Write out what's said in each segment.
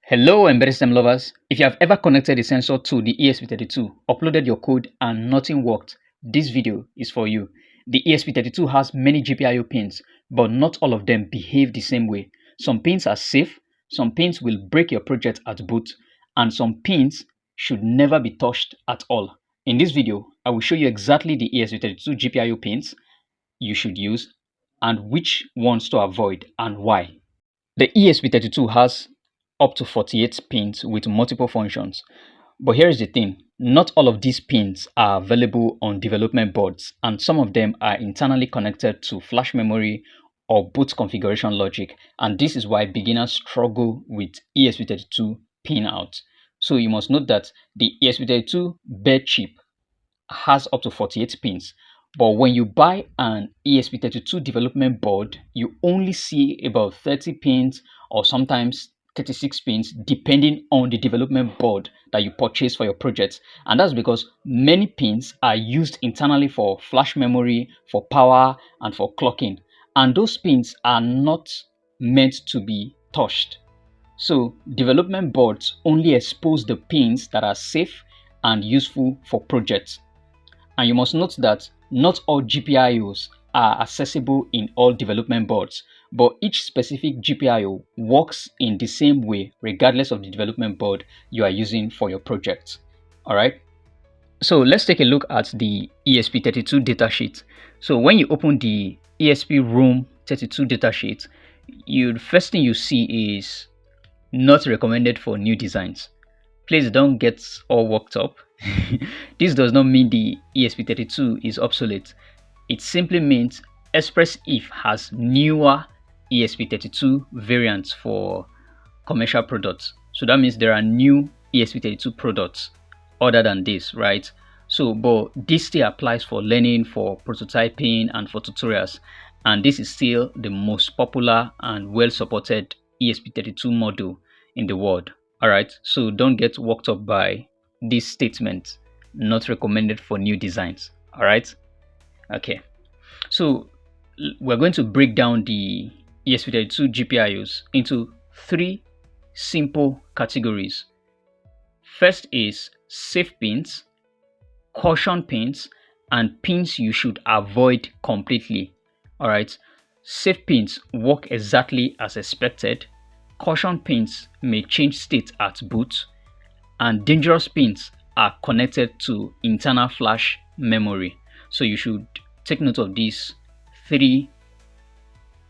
Hello embedded system lovers. If you have ever connected a sensor to the ESP32, uploaded your code and nothing worked, this video is for you. The ESP32 has many GPIO pins, but not all of them behave the same way. Some pins are safe, some pins will break your project at boot, and some pins should never be touched at all. In this video, I will show you exactly the ESP32 GPIO pins you should use and which ones to avoid and why. The ESP32 has up to 48 pins with multiple functions. But here's the thing, not all of these pins are available on development boards, and some of them are internally connected to flash memory or boot configuration logic, and this is why beginners struggle with ESP32 pinout. So you must note that the ESP32 bed chip has up to 48 pins. But when you buy an ESP32 development board, you only see about 30 pins or sometimes 36 pins depending on the development board that you purchase for your project. And that's because many pins are used internally for flash memory, for power, and for clocking. And those pins are not meant to be touched. So development boards only expose the pins that are safe and useful for projects. And you must note that not all GPIOs are accessible in all development boards, but each specific GPIO works in the same way regardless of the development board you are using for your project. Alright, so let's take a look at the ESP32 datasheet. So when you open the ESP Room 32 datasheet, the first thing you see is not recommended for new designs. Please don't get all worked up. This does not mean the ESP32 is obsolete. It simply means ExpressIF has newer ESP32 variants for commercial products. So that means there are new ESP32 products other than this, right? So, but this still applies for learning, for prototyping, and for tutorials. And this is still the most popular and well-supported ESP32 model in the world. Alright, so don't get worked up by this statement, not recommended for new designs. Alright, okay, so we're going to break down the ESP32 GPIOs into three simple categories. First is safe pins, caution pins, and pins you should avoid completely. Alright, safe pins work exactly as expected. Caution pins may change state at boot, and dangerous pins are connected to internal flash memory. So you should take note of these three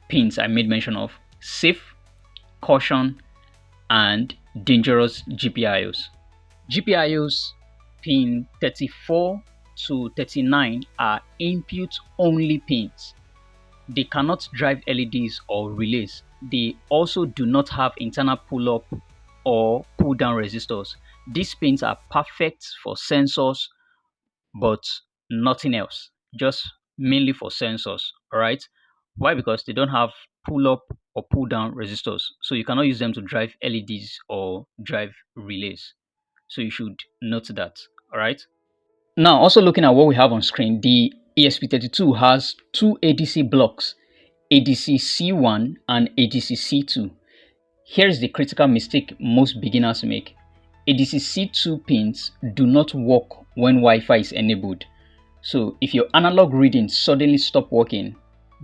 pins I made mention of: safe, caution, and dangerous GPIOs. GPIOs pin 34 to 39 are input only pins. They cannot drive LEDs or relays. They also do not have internal pull-up or pull-down resistors. These pins are perfect for sensors, but nothing else. Just mainly for sensors, alright? Why? Because they don't have pull-up or pull-down resistors. So you cannot use them to drive LEDs or drive relays. So you should note that, alright? Now, also looking at what we have on screen, the ESP32 has two ADC blocks, ADC C1 and ADC C2. Here's the critical mistake most beginners make. ADC C2 pins do not work when Wi-Fi is enabled. So if your analog readings suddenly stop working,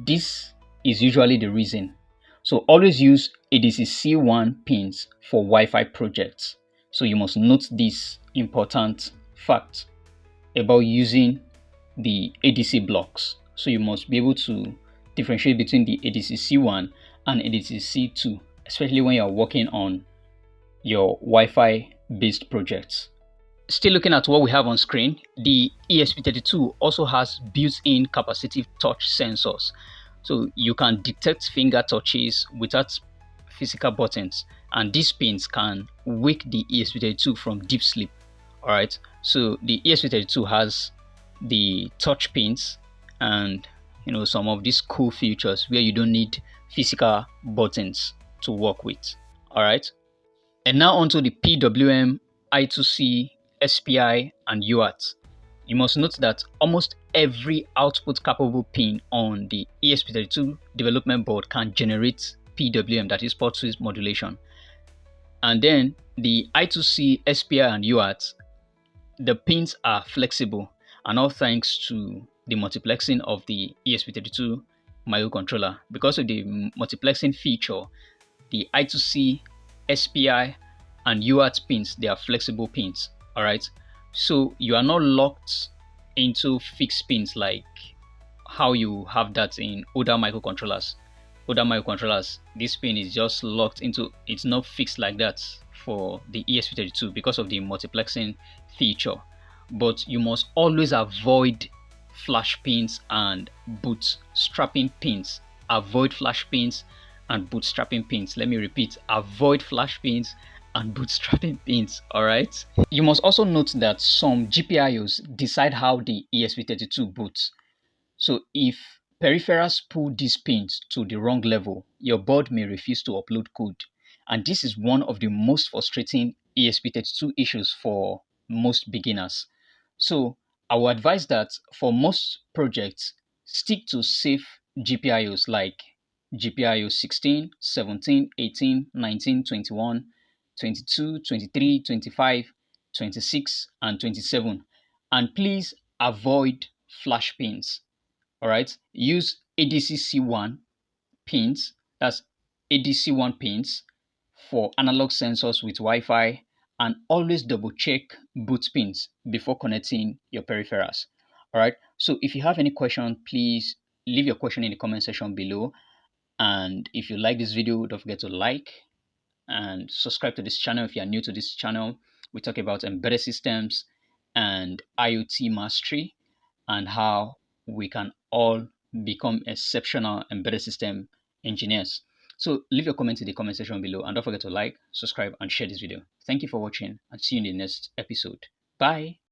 this is usually the reason. So always use ADC C1 pins for Wi-Fi projects. So you must note this important fact about using the ADC blocks. So you must be able to differentiate between the ADC C1 and ADC C2, especially when you're working on your Wi-Fi based projects. Still looking at what we have on screen, the ESP32 also has built-in capacitive touch sensors. So you can detect finger touches without physical buttons, and these pins can wake the ESP32 from deep sleep. Alright, so the ESP32 has the touch pins and some of these cool features where you don't need physical buttons to work with. Alright, and now onto the PWM, I2C, SPI, and UART. You must note that almost every output capable pin on the ESP32 development board can generate PWM, that is pulse width modulation. And then the I2C, SPI, and UART, the pins are flexible, and all thanks to the multiplexing of the ESP32 microcontroller. Because of the multiplexing feature, the I2C, SPI, and UART pins, they are flexible pins. All right, so you are not locked into fixed pins like how you have that in older microcontrollers. Older microcontrollers, this pin is just locked into, it's not fixed like that for the ESP32 because of the multiplexing feature. But you must always avoid flash pins and bootstrapping pins. Avoid flash pins and bootstrapping pins. Let me repeat, avoid flash pins and bootstrapping pins. All right. You must also note that some GPIOs decide how the ESP32 boots. So if peripherals pull these pins to the wrong level, your board may refuse to upload code. And this is one of the most frustrating ESP32 issues for most beginners. So I would advise that for most projects, stick to safe GPIOs like GPIO 16, 17, 18, 19, 21, 22, 23, 25, 26, and 27. And please avoid flash pins. All right, use ADC C1 pins, that's ADC1 pins for analog sensors with Wi-Fi, and always double check boot pins before connecting your peripherals. All right, so if you have any question, please leave your question in the comment section below. And if you like this video, don't forget to like and subscribe to this channel if you are new to this channel. We talk about embedded systems and IoT mastery and how we can all become exceptional embedded system engineers. So leave your comments in the comment section below, and don't forget to like, subscribe, and share this video. Thank you for watching, and see you in the next episode. Bye.